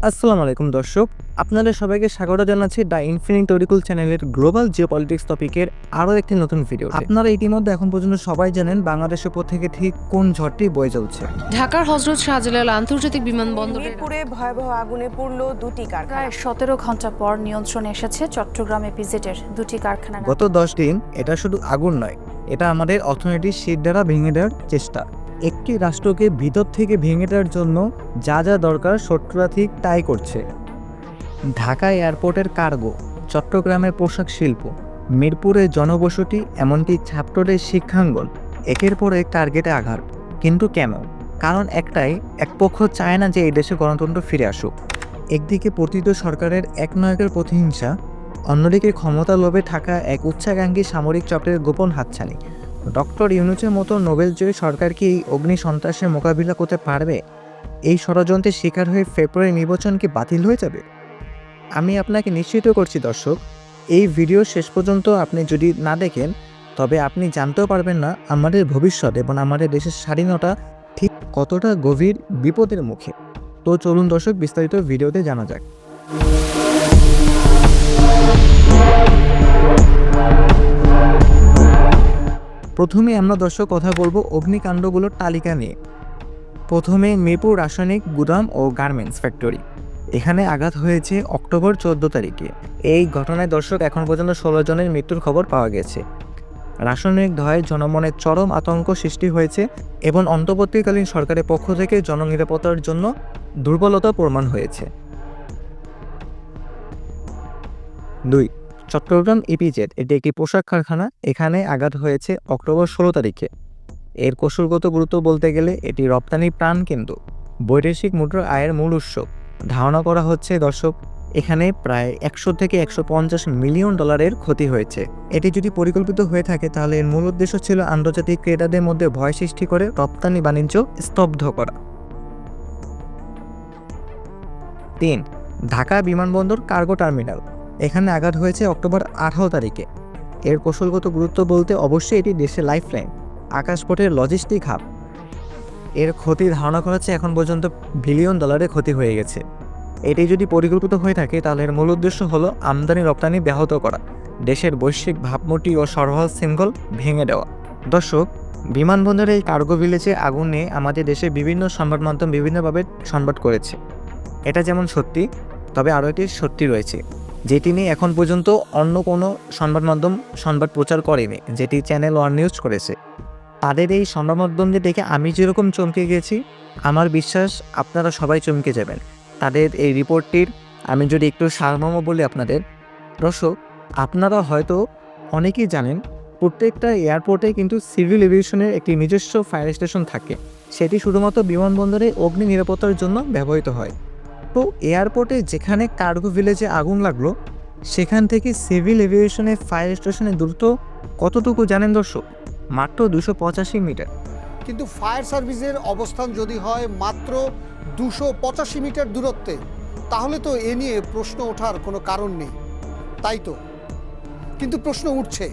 আসসালামু আলাইকুম দর্শক, আপনাদের সবাইকে স্বাগত জানাচ্ছি দ্য ইনফিনিট অরিকুল চ্যানেলের গ্লোবাল জিওপলিটিক্স টপিকের আরও একটি নতুন ভিডিও। আপনারা ইতিমধ্যে এখন পর্যন্ত সবাই জানেন বাংলাদেশের উপর থেকে ঠিক কোন ঝড়টি বয়ে চলছে। ঢাকার হযরত শাহজালাল আন্তর্জাতিক বিমানবন্দরে মিরপুরে ভয়াবহ আগুনে পুড়ল দুটি কারখানা। প্রায় 17 ঘন্টা পর নিয়ন্ত্রণে এসেছে চট্টগ্রাম এপিজেডের দুটি কারখানা। গত 10 দিন এটা শুধু আগুন নয়, এটা আমাদের অর্থনীতির শীত দ্বারা ভেঙে দেওয়ার চেষ্টা। একটি রাষ্ট্রকে ভিতর থেকে ভেঙে দেওয়ার জন্য যা যা দরকার শত্রুরা ঠিক তাই করছে। ঢাকা এয়ারপোর্টের কার্গো, চট্টগ্রামের পোশাক শিল্প, মিরপুরের জনবসতি, এমনকি ছাত্রদের শিক্ষাঙ্গন, একের পর এক টার্গেটে আঘাত। কিন্তু কেন? কারণ একটাই, এক পক্ষ চায় না যে এই দেশে গণতন্ত্র ফিরে আসুক। একদিকে পতিত সরকারের একনায়কের প্রতিহিংসা, অন্যদিকে ক্ষমতা লোভে থাকা এক উচ্চাকাঙ্ক্ষী সামরিক চক্রের গোপন হাতছানি। ডক্টর ইউনূসের মতো নোবেলজয়ী সরকার কি অগ্নি সন্ত্রাসের মোকাবিলা করতে পারবে? এই ষড়যন্ত্রের শিকার হয়ে ফেব্রুয়ারি নির্বাচন কি বাতিল হয়ে যাবে? আমি আপনাকে নিশ্চিত করছি দর্শক, এই ভিডিও শেষ পর্যন্ত আপনি যদি না দেখেন তবে আপনি জানতেও পারবেন না আমাদের ভবিষ্যৎ এবং আমাদের দেশের স্বাধীনতা ঠিক কতটা গভীর বিপদের মুখে। তো চলুন দর্শক, বিস্তারিত ভিডিওতে জানা যাক। প্রথমে আমরা দর্শক কথা বলবো অগ্নিকাণ্ডগুলোর তালিকা নিয়ে। প্রথমে মিরপুর রাসায়নিক গুদাম ও গার্মেন্টস ফ্যাক্টরি, এখানে আঘাত হয়েছে অক্টোবর 14 তারিখে। এই ঘটনায় দর্শক এখন পর্যন্ত 16 জনের মৃত্যুর খবর পাওয়া গেছে। রাসায়নিক ধোঁয়ায় জনমনে চরম আতঙ্ক সৃষ্টি হয়েছে এবং অন্তর্বর্তীকালীন সরকারের পক্ষ থেকে জননিরাপত্তার জন্য দুর্বলতা প্রমাণ হয়েছে। 2. চট্টগ্রাম ইপিজেড, এটি একটি পোশাক কারখানা, এখানে আঘাত হয়েছে অক্টোবর 16 তারিখে। এর কৌশলগত গুরুত্ব বলতে গেলে এটি রপ্তানি প্রাণকেন্দ্র, বৈদেশিক মুদ্রা আয়ের মূল উৎস। ধারণা করা হচ্ছে দর্শক, এখানে প্রায় 100 থেকে 150 মিলিয়ন ডলারের ক্ষতি হয়েছে। এটি যদি পরিকল্পিত হয়ে থাকে তাহলে এর মূল উদ্দেশ্য ছিল আন্তর্জাতিক ক্রেতাদের মধ্যে ভয় সৃষ্টি করে রপ্তানি বাণিজ্য স্তব্ধ করা। 3. ঢাকা বিমানবন্দর কার্গো টার্মিনাল, এখানে আঘাত হয়েছে অক্টোবর 18 তারিখে। এর কৌশলগত গুরুত্ব বলতে অবশ্যই এটি দেশের লাইফলাইন, আকাশপথের লজিস্টিক হাব। এর ক্ষতি ধারণা করা হচ্ছে এখন পর্যন্ত বিলিয়ন ডলারের ক্ষতি হয়ে গেছে। এটি যদি পরিকল্পিত হয়ে থাকে তাহলে এর মূল উদ্দেশ্য হলো আমদানি রপ্তানি ব্যাহত করা, দেশের বৈশ্বিক ভাবমূর্তি ও সরবরাহ শৃঙ্খল ভেঙে দেওয়া। দর্শক, বিমানবন্দরে এই কার্গো ভিলেজে আগুন নিয়ে আমাদের দেশে বিভিন্ন সংবাদ মাধ্যম বিভিন্নভাবে সংবাদ করেছে। এটা যেমন সত্যি, তবে আরও একটি সত্যি রয়েছে যেটি নিয়ে এখন পর্যন্ত অন্য কোনো সংবাদ মাধ্যম সংবাদ প্রচার করেনি, যেটি চ্যানেল ওয়ান নিউজ করেছে। তাদের এই সংবাদ মাধ্যমকে দেখে আমি যেরকম চমকে গেছি, আমার বিশ্বাস আপনারা সবাই চমকে যাবেন তাদের এই রিপোর্টটির। আমি যদি একটু সারমর্ম বলি আপনাদের দর্শক, আপনারা হয়তো অনেকেই জানেন প্রত্যেকটা এয়ারপোর্টে কিন্তু সিভিল এভিয়েশনের একটি নিজস্ব ফায়ার স্টেশন থাকে। সেটি শুধুমাত্র বিমানবন্দরে অগ্নি নিরাপত্তার জন্য ব্যবহৃত হয়। তো এয়ারপোর্টে যেখানে কার্গো ভিলেজে আগুন লাগলো সেখান থেকে সিভিল এভিয়েশনের ফায়ার স্টেশনের দূরত্ব কতটুকু জানেন দর্শক? মাত্র 285 মিটার। কিন্তু ফায়ার সার্ভিসের অবস্থান যদি হয় মাত্র 285 মিটার দূরত্বে, তাহলে তো এ নিয়ে প্রশ্ন ওঠার কোনো কারণ নেই, তাই তো? কিন্তু প্রশ্ন উঠছে,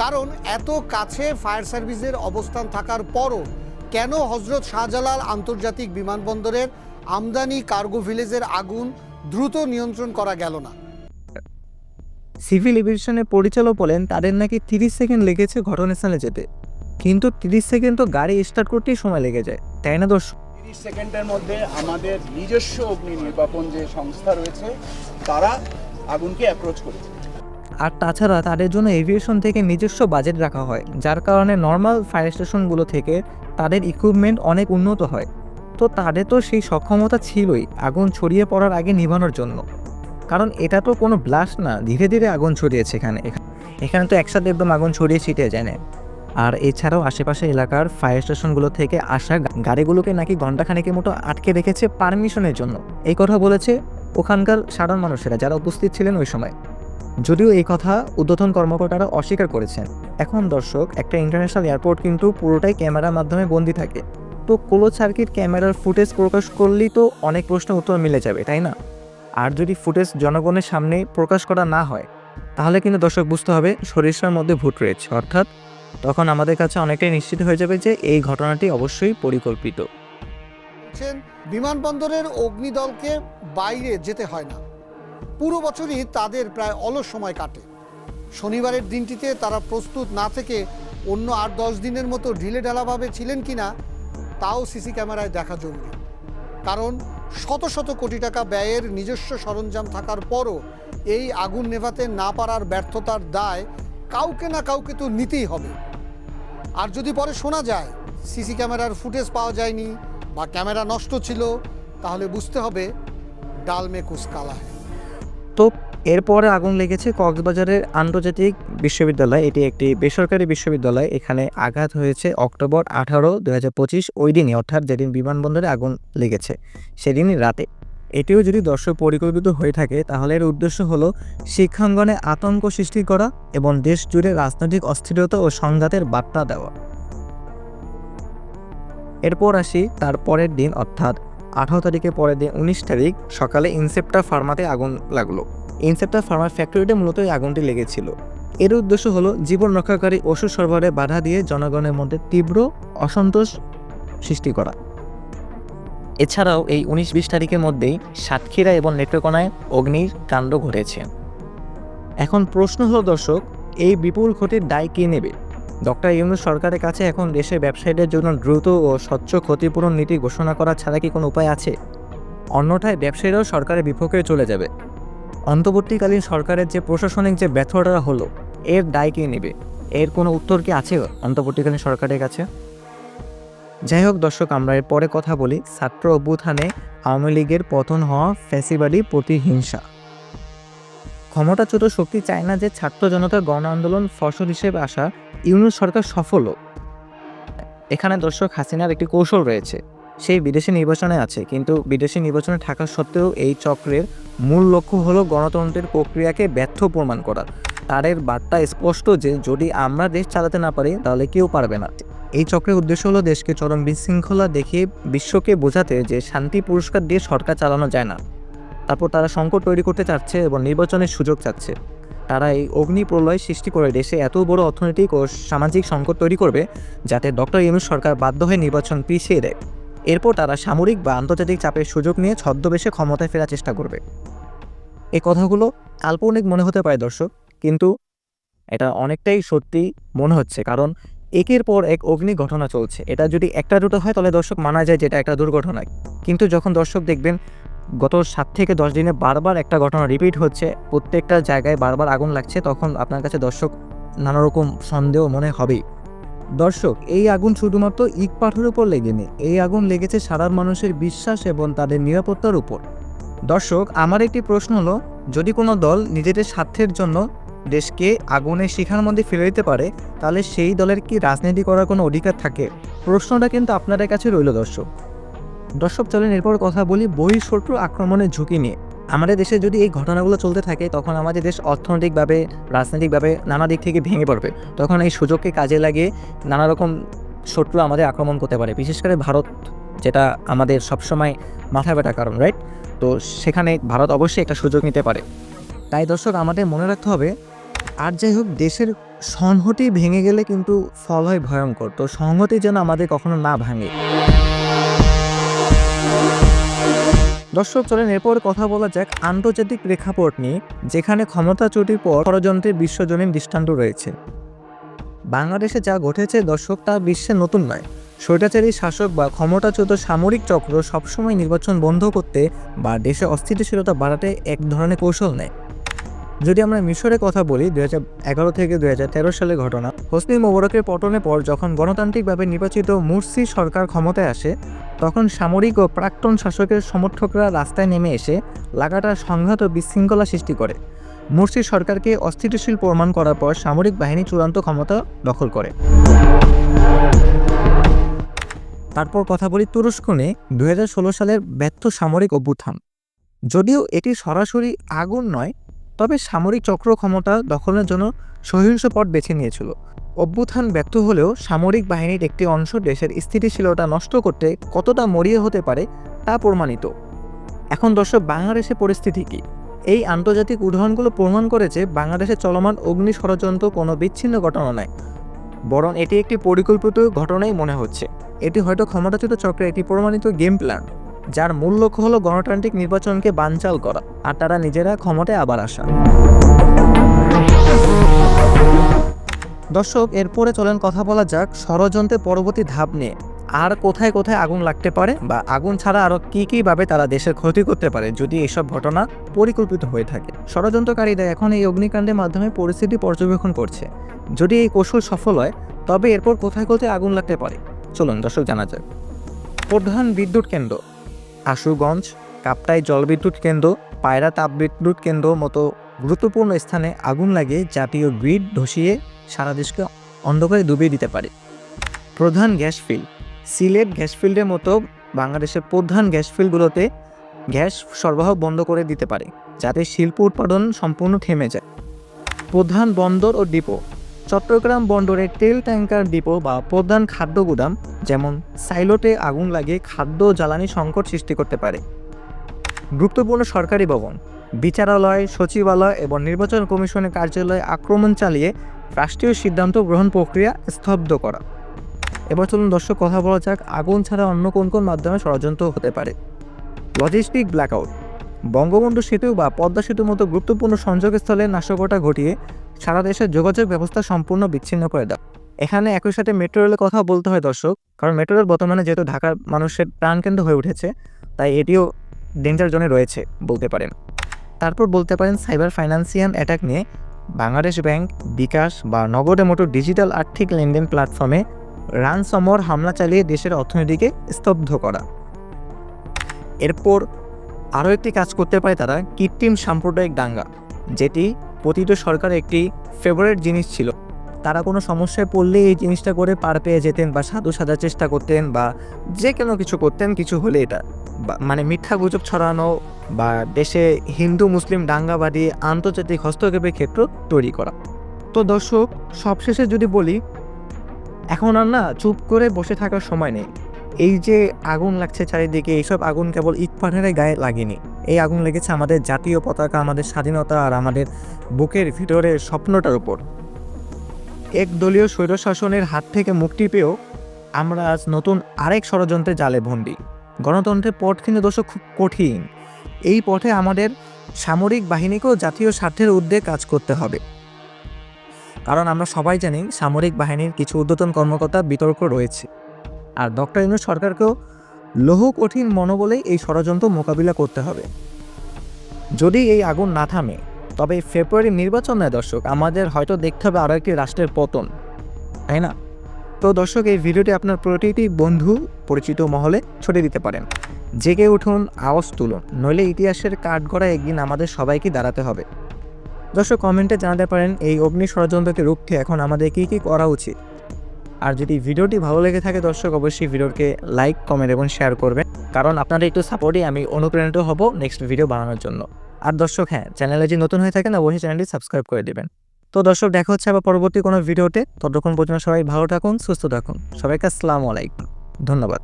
কারণ এত কাছে ফায়ার সার্ভিসের অবস্থান থাকার পরও কেন হযরত শাহজালাল আন্তর্জাতিক বিমানবন্দরের আমদানি কার্গো ভিলেজের আগুন দ্রুত নিয়ন্ত্রণ করা গেল না? সিভিল এভিয়েশনের পরিচালক বলেন তাদের নাকি 30 সেকেন্ড লেগেছে ঘটনাস্থলে যেতে, কিন্তু 30 সেকেন্ড তো গাড়ি স্টার্ট করতেই সময় লেগে যায়, তাই না দর্শক? 30 সেকেন্ডের মধ্যে আমাদের নিজস্ব অগ্নি নির্বাপন যে সংস্থা রয়েছে তারা আগুনকে অ্যাপ্রোচ করেছে। আর তাছাড়া তাদের জন্য এভিয়েশন থেকে নিজস্ব বাজেট রাখা হয়, যার কারণে নর্মাল ফায়ার স্টেশনগুলো থেকে তাদের ইকুইপমেন্ট অনেক উন্নত হয়। তো তাদের তো সেই সক্ষমতা ছিলই আগুন ছড়িয়ে পড়ার আগে নিভানোর জন্য, কারণ এটা তো কোনো ব্লাস্ট না, ধীরে ধীরে আগুন ছড়িয়েছে। এখানে তো একসাথে একদম আগুন ছড়িয়ে ছিটিয়ে যায় না। আর এছাড়াও আশেপাশে এলাকার ফায়ার স্টেশনগুলো থেকে আসা গাড়িগুলোকে নাকি ঘণ্টাখানেকের মতো আটকে রেখেছে পারমিশনের জন্য। এই কথা বলেছে ওখানকার সাধারণ মানুষেরা যারা উপস্থিত ছিলেন ওই সময়, যদিও এই কথা ঊর্ধ্বতন কর্মকর্তারা অস্বীকার করেছেন। এখন দর্শক, একটা ইন্টারন্যাশনাল এয়ারপোর্ট কিন্তু পুরোটাই ক্যামেরার মাধ্যমে বন্দী থাকে। তো ক্লোজ সার্কিট ক্যামেরার ফুটেজ প্রকাশ করলেই তো অনেক প্রশ্নের উত্তর মিলে যাবে, তাই না? আর যদি ফুটেজ জনগণের সামনে প্রকাশ করা না হয় তাহলে কিন্তু দর্শক বুঝতে হবে সরিষার মধ্যে ভূত রয়েছে, অর্থাৎ তখন আমাদের কাছে অনেকটাই নিশ্চিত হয়ে যাবে যে এই ঘটনাটি অবশ্যই পরিকল্পিত। বলছেন বিমানবন্দরের অগ্নিদলকে বাইরে যেতে হয় না, পুরো বছরই তাদের প্রায় অলস সময় কাটে। শনিবারের দিনটিতে তারা প্রস্তুত না থেকে অন্য 8-10 দিনের মতো ঢিলেঢালাভাবে ছিলেন কিনা তাও সিসি ক্যামেরায় দেখা জরুরি। কারণ শত শত কোটি টাকা ব্যয়ের নিজস্ব সরঞ্জাম থাকার পরও এই আগুন নেভাতে না পারার ব্যর্থতার দায় কাউকে না কাউকে তো নিতেই হবে। আর যদি পরে শোনা যায় সিসি ক্যামেরার ফুটেজ পাওয়া যায়নি বা ক্যামেরা নষ্ট ছিল, তাহলে বুঝতে হবে ডাল মে কুছ কালা হ্যায়। তো এরপরে আগুন লেগেছে কক্সবাজারের আন্তর্জাতিক বিশ্ববিদ্যালয়। এটি একটি বেসরকারি বিশ্ববিদ্যালয়। এখানে আঘাত হয়েছে অক্টোবর 18, 2025 ওই দিনই, অর্থাৎ যেদিন বিমানবন্দরে আগুন লেগেছে সেদিনই রাতে। এটিও যদি দর্শক পরিকল্পিত হয়ে থাকে তাহলে এর উদ্দেশ্য হলো শিক্ষাঙ্গনে আতঙ্ক সৃষ্টি করা এবং দেশ জুড়ে রাজনৈতিক অস্থিরতা ও সংঘাতের বার্তা দেওয়া। এরপর আসি তার পরের দিন, অর্থাৎ 18 তারিখের পরের দিন 19 তারিখ সকালে ইনসেপ্টা ফার্মাতে আগুন লাগলো। ইনসেপ্টা ফার্মার ফ্যাক্টরিতে মূলত এই আগুনটি লেগেছিল। এর উদ্দেশ্য হলো জীবন রক্ষাকারী ওষুধ সরবরাহে বাধা দিয়ে জনগণের মধ্যে তীব্র অসন্তোষ সৃষ্টি করা। এছাড়াও এই 19-20 তারিখের মধ্যেই সাতক্ষীরা এবং নেত্রকোনায় অগ্নির কাণ্ড ঘটেছে। এখন প্রশ্ন হলো দর্শক, এই বিপুল ক্ষতির দায় কে নেবে? ডক্টর ইউনূস সরকারের কাছে এখন দেশের ব্যবসায়ীদের জন্য দ্রুত ও স্বচ্ছ ক্ষতিপূরণ নীতি ঘোষণা করা ছাড়া কি কোনো উপায় আছে? অন্যথায় ব্যবসায়ীরাও সরকারের বিপক্ষে চলে যাবে। অন্তর্বর্তীকালীন সরকারের যে প্রশাসনিক যে ব্যর্থতা হলো, এর দায় কে নেবে? এর কোনো উত্তর কি আছে অন্তর্বর্তীকালীন সরকারের কাছে? যাই হোক দর্শক, আমরা এর পরে কথা বলি ছাত্র অভ্যুত্থানে আওয়ামী লীগের পতন হওয়া ফ্যাসিবাদী প্রতিহিংসা। ক্ষমতাচ্যুত শক্তি চায় না যে ছাত্র জনতার গণ আন্দোলন ফসল হিসেবে আসা ইউনূস সরকার সফল হোক। এখানে দর্শক হাসিনার একটি কৌশল রয়েছে। সেই বিদেশি নির্বাচনে আছে, কিন্তু বিদেশি নির্বাচনে থাকা সত্ত্বেও এই চক্রের মূল লক্ষ্য হলো গণতন্ত্রের প্রক্রিয়াকে ব্যর্থ প্রমাণ করা। তাদের বার্তা স্পষ্ট যে যদি আমরা দেশ চালাতে না পারি তাহলে কেউ পারবে না। এই চক্রের উদ্দেশ্য হলো দেশকে চরম বিশৃঙ্খলা দেখিয়ে বিশ্বকে বোঝাতে যে শান্তি পুরস্কার দিয়ে সরকার চালানো যায় না। তারপর তারা সংকট তৈরি করতে চাচ্ছে এবং নির্বাচনের সুযোগ চাচ্ছে। তারা এই অগ্নি প্রলয় সৃষ্টি করে দেশে এত বড় অর্থনৈতিক ও সামাজিক সংকট তৈরি করবে যাতে ডক্টর ইউনূস সরকার বাধ্য হয়ে নির্বাচন পিছিয়ে দেয়। এরপর তারা সামরিক বা আন্তর্জাতিক চাপের সুযোগ নিয়ে ছদ্মবেশে ক্ষমতায় ফেরার চেষ্টা করবে। এই কথাগুলো কাল্পনিক মনে হতে পারে দর্শক, কিন্তু এটা অনেকটাই সত্যি মনে হচ্ছে, কারণ একের পর এক অগ্নি ঘটনা চলছে। এটা যদি একটা দুটো হয় তাহলে দর্শক মানা যায় যে এটা একটা দুর্ঘটনা, কিন্তু যখন দর্শক দেখবেন গত 7 থেকে 10 দিনে বারবার একটা ঘটনা রিপিট হচ্ছে, প্রত্যেকটা জায়গায় বারবার আগুন লাগছে, তখন আপনার কাছে দর্শক নানা রকম সন্দেহ মনে হবেই। দর্শক, এই আগুন শুধুমাত্র ইট পাথরের উপর লেগেনি, এই আগুন লেগেছে সাধারণ মানুষের বিশ্বাস এবং তাদের নিরাপত্তার উপর। দর্শক, আমার একটি প্রশ্ন হলো, যদি কোনো দল নিজেদের স্বার্থের জন্য দেশকে আগুনের শিখার মধ্যে ফেলে দিতে পারে, তাহলে সেই দলের কি রাজনীতি করার কোনো অধিকার থাকে? প্রশ্নটা কিন্তু আপনাদের কাছে রইল দর্শক। চলেন এরপর কথা বলি বহিঃশত্রু আক্রমণের ঝুঁকি নিয়ে। আমাদের দেশে যদি এই ঘটনাগুলো চলতে থাকে তখন আমাদের দেশ অর্থনৈতিকভাবে, রাজনৈতিকভাবে নানা দিক থেকে ভেঙে পড়বে। তখন এই সুযোগকে কাজে লাগিয়ে নানা রকম শত্রু আমাদের আক্রমণ করতে পারে, বিশেষ করে ভারত, যেটা আমাদের সবসময় মাথা ব্যথার কারণ, রাইট? তো সেখানে ভারত অবশ্যই একটা সুযোগ নিতে পারে। তাই দর্শক, আমাদের মনে রাখতে হবে, আর যাই হোক, দেশের সংহতি ভেঙে গেলে কিন্তু ফল হয় ভয়ঙ্কর। তো সংহতি যেন আমাদের কখনো না ভাঙে। দর্শক, চলেন এরপর কথা বলা যাক আন্তর্জাতিক প্রেক্ষাপট নিয়ে, যেখানে ক্ষমতাচ্যুতির পর ষড়যন্ত্রের বিশ্বজনীন দৃষ্টান্ত রয়েছে। বাংলাদেশে যা ঘটেছে দর্শক, তা বিশ্বে নতুন নয়। স্বৈরাচারী শাসক বা ক্ষমতাচ্যুত সামরিক চক্র সবসময় নির্বাচন বন্ধ করতে বা দেশে অস্থিতিশীলতা বাড়াতে এক ধরনের কৌশল নেয়। যদি আমরা মিশরের কথা বলি, 2011 থেকে 2013 সালের ঘটনা। হোসনি মোবারকের পতনের পর যখন গণতান্ত্রিকভাবে নির্বাচিত মুরসি সরকার ক্ষমতায় আসে, তখন সামরিক ও প্রাক্তন শাসকের সমর্থকরা রাস্তায় নেমে এসে লাগাতার সংঘাত ও বিশৃঙ্খলা সৃষ্টি করে। মুরসি সরকারকে অস্থিতিশীল প্রমাণ করার পর সামরিক বাহিনী চূড়ান্ত ক্ষমতা দখল করে। তারপর কথা বলি তুরস্ক নিয়ে 2016 সালের ব্যর্থ সামরিক অভ্যুত্থান। যদিও এটি সরাসরি আগুন নয়, তবে সামরিক চক্র ক্ষমতা দখলের জন্য সহিংস পথ বেছে নিয়েছিল। অভ্যুত্থান ব্যর্থ হলেও সামরিক বাহিনীর একটি অংশ দেশের স্থিতিশীলতা নষ্ট করতে কতটা মরিয়া হতে পারে তা প্রমাণিত। এখন দর্শক, বাংলাদেশের পরিস্থিতি কী? এই আন্তর্জাতিক উদাহরণগুলো প্রমাণ করে যে বাংলাদেশে চলমান অগ্নি ষড়যন্ত্র কোনো বিচ্ছিন্ন ঘটনা নয়, বরং এটি একটি পরিকল্পিত ঘটনাই মনে হচ্ছে। এটি হয়তো ক্ষমতাচ্যুত চক্রের একটি প্রমাণিত গেম প্ল্যান, যার মূল লক্ষ্য হলো গণতান্ত্রিক নির্বাচনকে বানচাল করা আর তারা নিজেরা ক্ষমতায় আবার আসা। দর্শক, এরপরে চলেন কথা বলা যাক ষড়যন্ত্রের পরবর্তী ধাপ নিয়ে। আর কোথায় কোথায় আগুন লাগতে পারে বা আগুন ছাড়া আরও কী ভাবে তারা দেশের ক্ষতি করতে পারে যদি এসব ঘটনা পরিকল্পিত হয়ে থাকে। ষড়যন্ত্রকারীরা এখন এই অগ্নিকাণ্ডের মাধ্যমে পরিস্থিতি পর্যবেক্ষণ করছে। যদি এই কৌশল সফল হয় তবে এরপর কোথায় কোথায় আগুন লাগতে পারে চলুন দর্শক জানা যাক। প্রধান বিদ্যুৎ কেন্দ্র, আশুগঞ্জ, কাপ্তাই জলবিদ্যুৎ কেন্দ্র, পায়রা তাপবিদ্যুৎ কেন্দ্র মতো গুরুত্বপূর্ণ স্থানে আগুন লাগিয়ে জাতীয় গ্রিড ধসিয়ে সারা দেশকে অন্ধকারে ডুবিয়ে দিতে পারে। প্রধান গ্যাস ফিল্ড, সিলেট গ্যাস ফিল্ডের মতো বাংলাদেশের প্রধান গ্যাস ফিল্ডগুলোতে গ্যাস সরবরাহ বন্ধ করে দিতে পারে, যাতে শিল্প উৎপাদন সম্পূর্ণ থেমে যায়। প্রধান বন্দর ও ডিপো, চট্টগ্রাম বন্দরের তেল ট্যাঙ্কার ডিপো বা প্রধান খাদ্য গুদাম যেমন সাইলোটে আগুন লাগিয়ে খাদ্য জ্বালানি সংকট সৃষ্টি করতে পারে। গুরুত্বপূর্ণ সরকারি ভবন, বিচারালয়, সচিবালয় এবং নির্বাচন কমিশনের কার্যালয়ে আক্রমণ চালিয়ে রাষ্ট্রীয় সিদ্ধান্ত গ্রহণ প্রক্রিয়া স্তব্ধ করা। এবার চলুন দর্শক কথা বলা যাক আগুন ছাড়া অন্য কোন কোন মাধ্যমে ষড়যন্ত্র হতে পারে। লজিস্টিক ব্ল্যাকআউট, বঙ্গবন্ধু সেতু বা পদ্মা সেতুর মতো গুরুত্বপূর্ণ সংযোগস্থলে নাশকতা ঘটিয়ে সারা দেশের যোগাযোগ ব্যবস্থা সম্পূর্ণ বিচ্ছিন্ন করে দেয়। এখানে একই সাথে মেট্রো রেলের কথা বলতে হয় দর্শক, কারণ মেট্রো রেল বর্তমানে যেহেতু ঢাকার মানুষের প্রাণকেন্দ্র হয়ে উঠেছে, তাই এটিও ডেঞ্জার জোনে রয়েছে বলতে পারেন। তারপর বলতে পারেন সাইবার ফাইন্যান্সিয়াল অ্যাটাক নিয়ে বাংলাদেশ ব্যাংক, বিকাশ বা নগদের মতো ডিজিটাল আর্থিক লেনদেন প্ল্যাটফর্মে রানসমওয়্যার হামলা চালিয়ে দেশের অর্থনীতিকে স্তব্ধ করা। এরপর আরও একটি কাজ করতে পারে তারা, কৃত্রিম সাম্প্রদায়িক দাঙ্গা, যেটি প্রতিটি সরকারের একটি ফেভারিট জিনিস ছিল। তারা কোনো সমস্যায় পড়লে এই জিনিসটা করে পার পেয়ে যেতেন বা সাধু সাজার চেষ্টা করতেন বা যে কোনো কিছু করতেন, কিছু হলে এটা মানে মিথ্যা গুজব ছড়ানো বা দেশে হিন্দু মুসলিম দাঙ্গাবাদী আন্তর্জাতিক হস্তক্ষেপের ক্ষেত্র তৈরি করা। তো দর্শক, সবশেষে যদি বলি, এখন আর না চুপ করে বসে থাকার সময় নেই। এই যে আগুন লাগছে চারিদিকে, এইসব আগুন কেবল ইট পাথরের গায়ে লাগেনি, এই আগুন লেগেছে আমাদের জাতীয় পতাকা, আমাদের স্বাধীনতা আর আমাদের বুকের ভিতরের স্বপ্নটার উপর। একদলীয় স্বৈরশাসনের হাত থেকে মুক্তি পেয়েও আমরা আজ নতুন আরেক ষড়যন্ত্রের জালে বন্দী। গণতন্ত্রের পথ কিন্তু দর্শক খুব কঠিন। এই পথে আমাদের সামরিক বাহিনীকেও জাতীয় স্বার্থের ঊর্ধ্বে কাজ করতে হবে, কারণ আমরা সবাই জানি সামরিক বাহিনীর কিছু ঊর্ধ্বতন কর্মকর্তা বিতর্ক রয়েছে। আর ডক্টর ইউনূস সরকারকেও লৌহ কঠিন মনোবলেই এই ষড়যন্ত্র মোকাবিলা করতে হবে। যদি এই আগুন না থামে তবে ফেব্রুয়ারির নির্বাচন নয় দর্শক, আমাদের হয়তো দেখতে হবে আরও একটি রাষ্ট্রের পতন, তাই না? তো দর্শক, এই ভিডিওটি আপনার প্রতিটি বন্ধু পরিচিত মহলে ছড়িয়ে দিতে পারেন। জেগে উঠুন, আওয়াজ তুলুন, নইলে ইতিহাসের কাঠগড়ায় একদিন আমাদের সবাইকে দাঁড়াতে হবে। দর্শক, কমেন্টে জানাতে পারেন এই অগ্নি ষড়যন্ত্রকে রুখতে এখন আমাদের কী কী করা উচিত। আর যদি ভিডিওটি ভালো লেগে থাকে দর্শক, অবশ্যই ভিডিওকে লাইক, কমেন্ট এবং শেয়ার করবেন, কারণ আপনাদের একটু সাপোর্টে আমি অনুপ্রাণিত হব নেক্সট ভিডিও বানানোর জন্য। আর দর্শক, হ্যাঁ, চ্যানেলে যদি নতুন হয়ে থাকেন অবশ্যই চ্যানেলটি সাবস্ক্রাইব করে দেবেন। তো দর্শক, দেখা হচ্ছে আবার পরবর্তী কোনো ভিডিওতে। ততক্ষণ পর্যন্ত সবাই ভালো থাকুন, সুস্থ থাকুন। সবাইকে আসসালামু আলাইকুম, ধন্যবাদ।